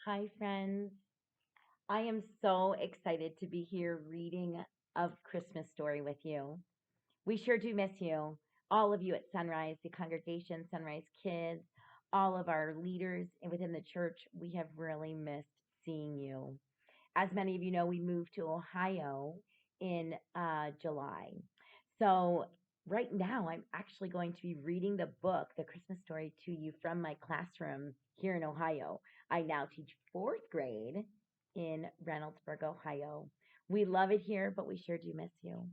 Hi, friends. I am so excited to be here reading a Christmas story with you. We sure do miss you, all of you at Sunrise, the congregation, Sunrise Kids, all of our leaders within the church. We have really missed seeing you. As many of you know, we moved to Ohio in July. So, right now, I'm actually going to be reading the book, The Christmas Story, to you from my classroom here in Ohio. I now teach fourth grade in Reynoldsburg, Ohio. We love it here, but we sure do miss you.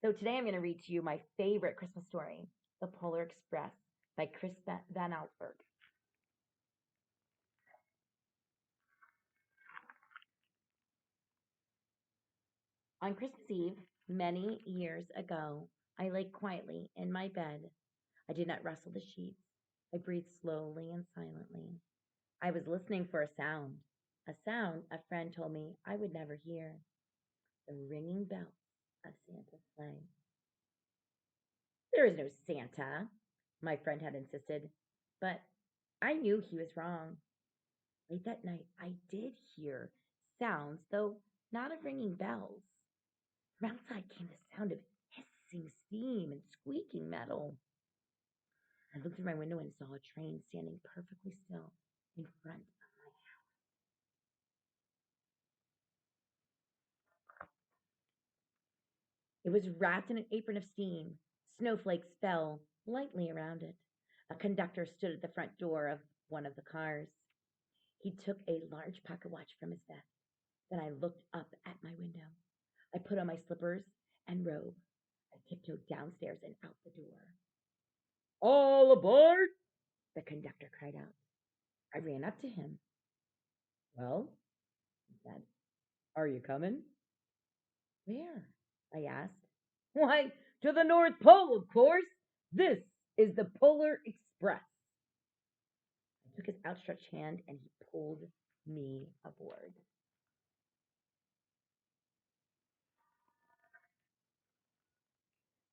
So, today I'm going to read to you my favorite Christmas story, The Polar Express by Chris Van Allsburg. On Christmas Eve, many years ago, I lay quietly in my bed. I did not rustle the sheets. I breathed slowly and silently. I was listening for a sound a friend told me I would never hear, the ringing bell of Santa's sleigh. There is no Santa, my friend had insisted, but I knew he was wrong. Late that night, I did hear sounds, though not of ringing bells. From outside came the sound of hissing steam and squeaking metal. I looked through my window and saw a train standing perfectly still in front of my house. It was wrapped in an apron of steam. Snowflakes fell lightly around it. A conductor stood at the front door of one of the cars. He took a large pocket watch from his vest. Then I looked up at my window. I put on my slippers and robe. I tiptoed downstairs and out the door. All aboard! The conductor cried out. I ran up to him. Well, he said, are you coming? Where? I asked. Why, to the North Pole, of course. This is the Polar Express. I took his outstretched hand and he pulled me aboard.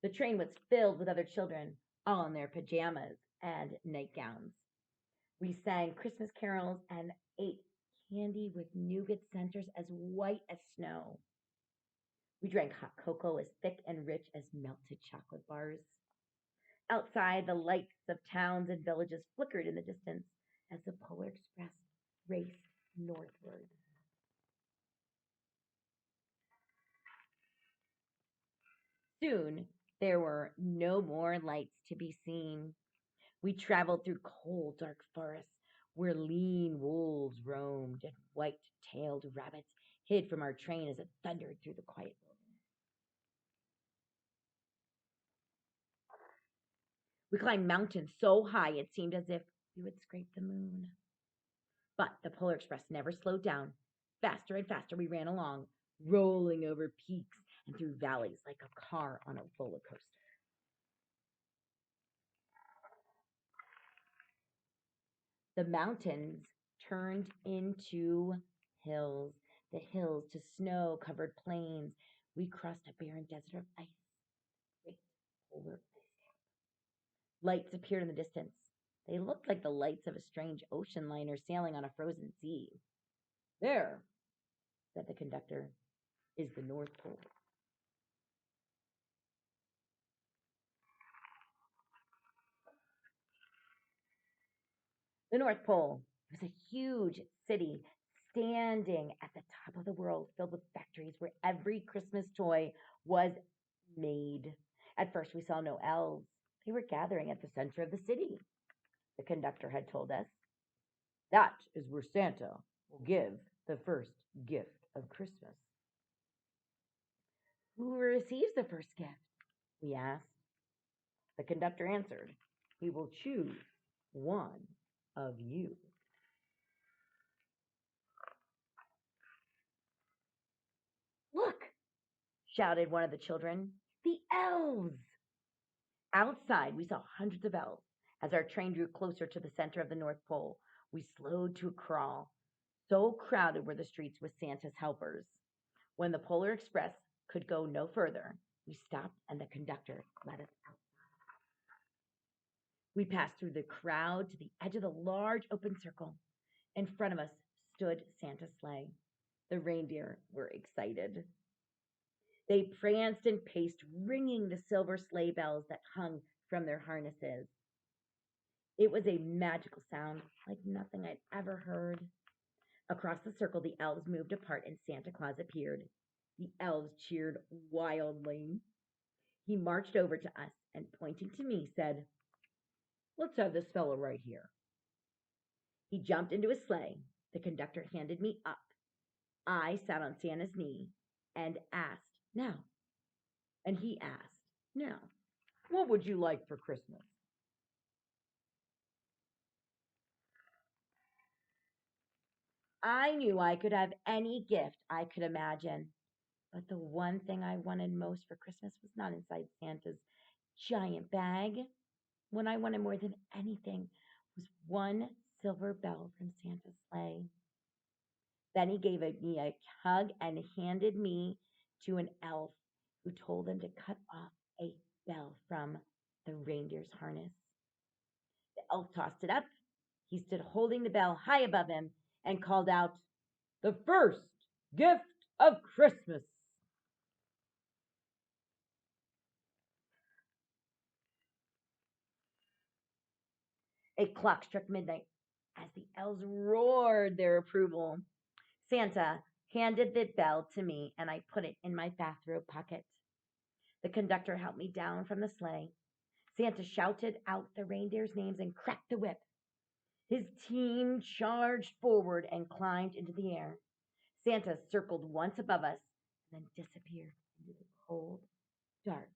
The train was filled with other children, all in their pajamas and nightgowns. We sang Christmas carols and ate candy with nougat centers as white as snow. We drank hot cocoa as thick and rich as melted chocolate bars. Outside, the lights of towns and villages flickered in the distance as the Polar Express raced northward. Soon, there were no more lights to be seen. We traveled through cold, dark forests where lean wolves roamed and white tailed rabbits hid from our train as it thundered through the quiet wilderness. We climbed mountains so high it seemed as if we would scrape the moon. But the Polar Express never slowed down. Faster and faster we ran along, rolling over peaks and through valleys like a car on a roller coaster. The mountains turned into hills, the hills to snow covered plains. We crossed a barren desert of ice, great polar ice cap. Lights appeared in the distance. They looked like the lights of a strange ocean liner sailing on a frozen sea. There, said the conductor, is the North Pole. The North Pole was a huge city standing at the top of the world, filled with factories where every Christmas toy was made. At first, we saw no elves. They were gathering at the center of the city, the conductor had told us. That is where Santa will give the first gift of Christmas. Who receives the first gift? We asked. The conductor answered, he will choose one of you. Look, shouted one of the children. The elves! Outside, we saw hundreds of elves. As our train drew closer to the center of the North Pole, we slowed to a crawl. So crowded were the streets with Santa's helpers. When the Polar Express could go no further, we stopped and the conductor let us out. We passed through the crowd to the edge of the large open circle. In front of us stood Santa's sleigh. The reindeer were excited. They pranced and paced, ringing the silver sleigh bells that hung from their harnesses. It was a magical sound like nothing I'd ever heard. Across the circle, the elves moved apart and Santa Claus appeared. The elves cheered wildly. He marched over to us and, pointing to me, said, "Let's have this fellow right here." He jumped into his sleigh. The conductor handed me up. I sat on Santa's knee and asked, "Now," and he asked, "Now, what would you like for Christmas?" I knew I could have any gift I could imagine, but the one thing I wanted most for Christmas was not inside Santa's giant bag. What I wanted more than anything was one silver bell from Santa's sleigh. Then he gave me a hug and handed me to an elf who told him to cut off a bell from the reindeer's harness. The elf tossed it up. He stood holding the bell high above him and called out, "The first gift of Christmas." A clock struck midnight as the elves roared their approval. Santa handed the bell to me and I put it in my bathrobe pocket. The conductor helped me down from the sleigh. Santa shouted out the reindeers' names and cracked the whip. His team charged forward and climbed into the air. Santa circled once above us and then disappeared into the cold, dark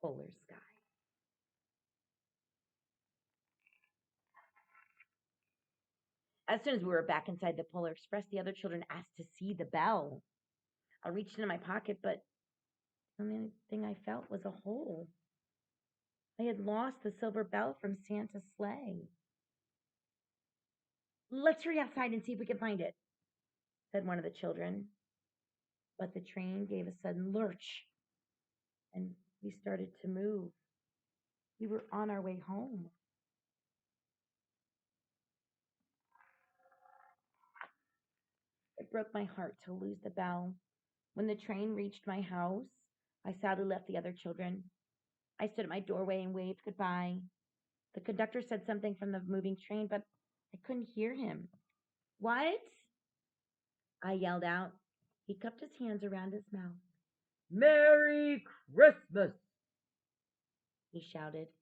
polar sky. As soon as we were back inside the Polar Express, the other children asked to see the bell. I reached into my pocket, but the only thing I felt was a hole. I had lost the silver bell from Santa's sleigh. "Let's hurry outside and see if we can find it," said one of the children. But the train gave a sudden lurch and we started to move. We were on our way home. It broke my heart to lose the bell. When the train reached my house, I sadly left the other children. I stood at my doorway and waved goodbye. The conductor said something from the moving train, but I couldn't hear him. "What?" I yelled out. He cupped his hands around his mouth. "Merry Christmas!" he shouted.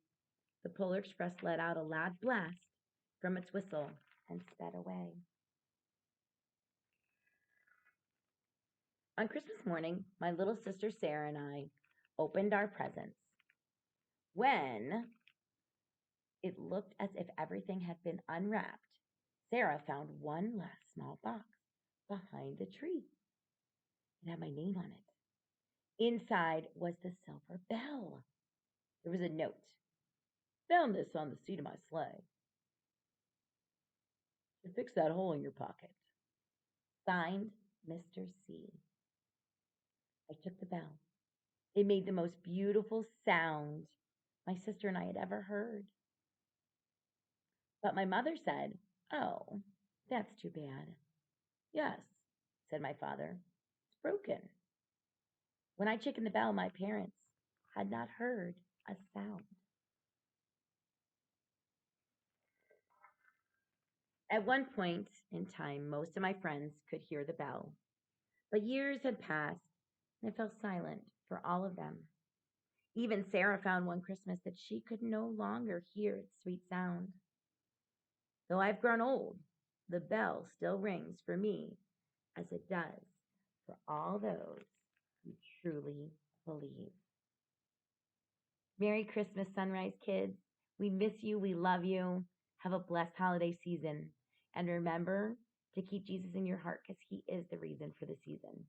The Polar Express let out a loud blast from its whistle and sped away. On Christmas morning, my little sister Sarah and I opened our presents. When it looked as if everything had been unwrapped, Sarah found one last small box behind the tree. It had my name on it. Inside was the silver bell. There was a note. "Found this on the seat of my sleigh. To fix that hole in your pocket. Signed, Mr. C." I took the bell. It made the most beautiful sound my sister and I had ever heard. But my mother said, "Oh, that's too bad." "Yes," said my father, "it's broken." When I chickened the bell, my parents had not heard a sound. At one point in time, most of my friends could hear the bell, but years had passed and it fell silent for all of them. Even Sarah found one Christmas that she could no longer hear its sweet sound. Though I've grown old, the bell still rings for me as it does for all those who truly believe. Merry Christmas, Sunrise Kids. We miss you. We love you. Have a blessed holiday season. And remember to keep Jesus in your heart because he is the reason for the season.